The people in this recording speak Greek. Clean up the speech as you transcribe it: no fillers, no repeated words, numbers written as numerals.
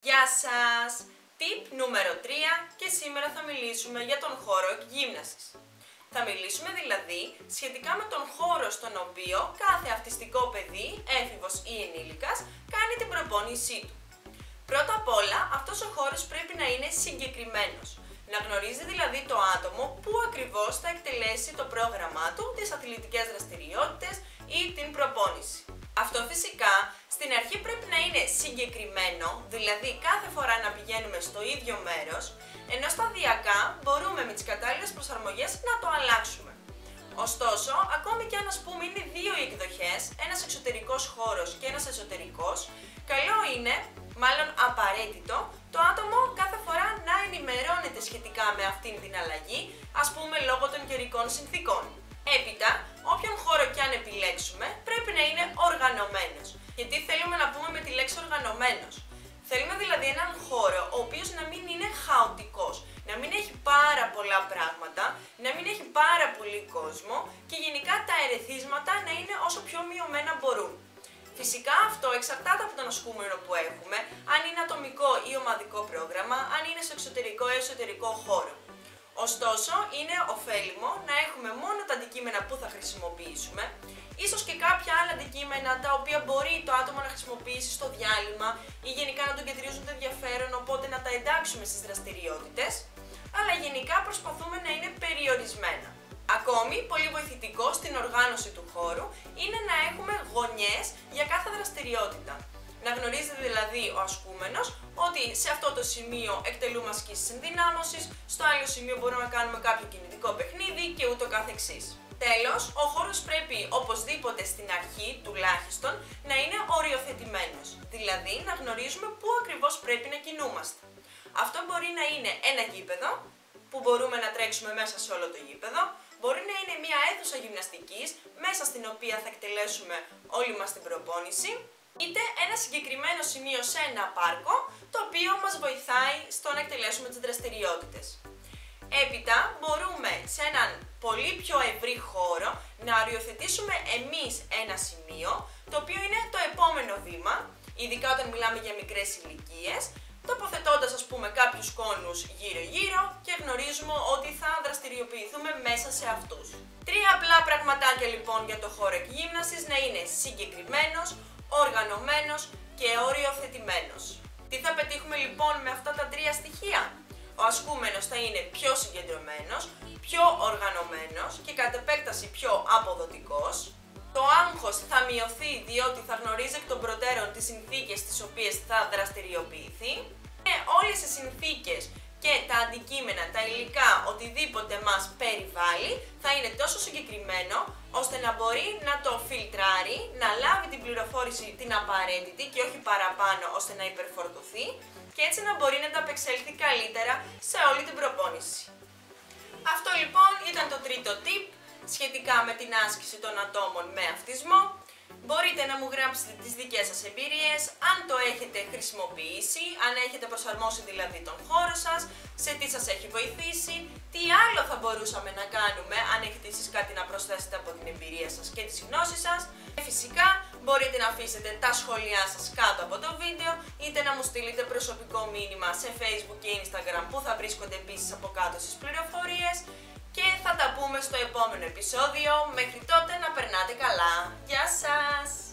Γεια σας! Tip νούμερο 3 και σήμερα θα μιλήσουμε για τον χώρο εκγύμνασης. Θα μιλήσουμε δηλαδή σχετικά με τον χώρο στον οποίο κάθε αυτιστικό παιδί, έφηβος ή ενήλικας, κάνει την προπόνησή του. Πρώτα απ' όλα, αυτός ο χώρος πρέπει να είναι συγκεκριμένος. Να γνωρίζει δηλαδή το άτομο πού ακριβώς θα εκτελέσει το πρόγραμμά του, τις αθλητικές δραστηριότητες ή την προπόνηση. Αυτό φυσικά στην αρχή πρέπει να είναι συγκεκριμένο, δηλαδή κάθε φορά να πηγαίνουμε στο ίδιο μέρος, ενώ σταδιακά μπορούμε με τις κατάλληλες προσαρμογές να το αλλάξουμε. Ωστόσο, ακόμη και αν ας πούμε είναι δύο οι εκδοχές, ένας εξωτερικός χώρος και ένας εσωτερικός, καλό είναι, μάλλον απαραίτητο, το άτομο κάθε φορά να ενημερώνεται σχετικά με αυτήν την αλλαγή, ας πούμε λόγω των καιρικών συνθήκων. Έπειτα, όποιον χώρο και αν επιλέξουμε, πρέπει να είναι οργανωμένος. Γιατί θέλουμε να πούμε με τη λέξη οργανωμένος? Θέλουμε δηλαδή έναν χώρο ο οποίος να μην είναι χαοτικός, να μην έχει πάρα πολλά πράγματα, να μην έχει πάρα πολύ κόσμο και γενικά τα ερεθίσματα να είναι όσο πιο μειωμένα μπορούν. Φυσικά αυτό εξαρτάται από τον ασκούμενο που έχουμε, αν είναι ατομικό ή ομαδικό πρόγραμμα, αν είναι σε εξωτερικό ή εσωτερικό χώρο. Ωστόσο, είναι ωφέλιμο να έχουμε μόνο τα αντικείμενα που θα χρησιμοποιήσουμε, ίσως και κάποια άλλα αντικείμενα τα οποία μπορεί το άτομο να χρησιμοποιήσει στο διάλειμμα ή γενικά να τον κεντρίζουν το ενδιαφέρον, οπότε να τα εντάξουμε στις δραστηριότητες, αλλά γενικά προσπαθούμε να είναι περιορισμένα. Ακόμη, πολύ βοηθητικό στην οργάνωση του χώρου είναι να έχουμε γωνιές για κάθε δραστηριότητα. Να γνωρίζετε δηλαδή ο ασκούμενος ότι σε αυτό το σημείο εκτελούμε ασκήσεις ενδυνάμωσης, στο άλλο σημείο μπορούμε να κάνουμε κάποιο κινητικό παιχνίδι και ούτω καθεξής. Τέλος, ο χώρος πρέπει οπωσδήποτε στην αρχή τουλάχιστον να είναι οριοθετημένος, δηλαδή να γνωρίζουμε πού ακριβώς πρέπει να κινούμαστε. Αυτό μπορεί να είναι ένα γήπεδο που μπορούμε να τρέξουμε μέσα σε όλο το γήπεδο, μπορεί να είναι μια αίθουσα γυμναστικής μέσα στην οποία θα εκτελέσουμε όλη μας την προπόνηση, είτε ένα συγκεκριμένο σημείο σε ένα πάρκο, το οποίο μας βοηθάει στο να εκτελέσουμε τις δραστηριότητες. Έπειτα μπορούμε σε έναν πολύ πιο ευρύ χώρο να οριοθετήσουμε εμείς ένα σημείο, το οποίο είναι το επόμενο βήμα, ειδικά όταν μιλάμε για μικρές ηλικίες, τοποθετώντας ας πούμε κάποιους κόνους γύρω-γύρω και γνωρίζουμε ότι θα δραστηριοποιηθούμε μέσα σε αυτούς. Τρία απλά πραγματάκια λοιπόν για το χώρο εκγύμνασης: να είναι συγκεκριμένος, οργανωμένος και οριοθετημένος. Τι θα πετύχουμε λοιπόν με αυτά τα τρία στοιχεία? Ο ασκούμενος θα είναι πιο συγκεντρωμένος, πιο οργανωμένος και κατ' επέκταση πιο αποδοτικός. Το άγχος θα μειωθεί διότι θα γνωρίζει εκ των προτέρων τις συνθήκες τις οποίες θα δραστηριοποιηθεί και όλες οι συνθήκες και τα αντικείμενα, τα υλικά, οτιδήποτε μας περιβάλλει θα είναι τόσο συγκεκριμένο ώστε να μπορεί να το φιλτράρει, να λάβει την πληροφόρηση την απαραίτητη και όχι παραπάνω ώστε να υπερφορτωθεί και έτσι να μπορεί να ανταπεξέλθει καλύτερα σε όλη την προπόνηση. Αυτό λοιπόν ήταν το τρίτο tip σχετικά με την άσκηση των ατόμων με αυτισμό. Μπορείτε να μου γράψετε τις δικές σας εμπειρίες, αν το έχετε χρησιμοποιήσει, αν έχετε προσαρμόσει δηλαδή τον χώρο σας, σε τι σας έχει βοηθήσει, τι άλλο θα μπορούσαμε να κάνουμε, αν έχετε εσείς κάτι να προσθέσετε από την εμπειρία σας και τις γνώσεις σας. Και φυσικά μπορείτε να αφήσετε τα σχόλιά σας κάτω από το βίντεο, είτε να μου στείλετε προσωπικό μήνυμα σε Facebook και Instagram που θα βρίσκονται επίσης από κάτω στις πληροφορίες. Και θα τα πούμε στο επόμενο επεισόδιο. Μέχρι τότε να περνάτε καλά. Γεια σας!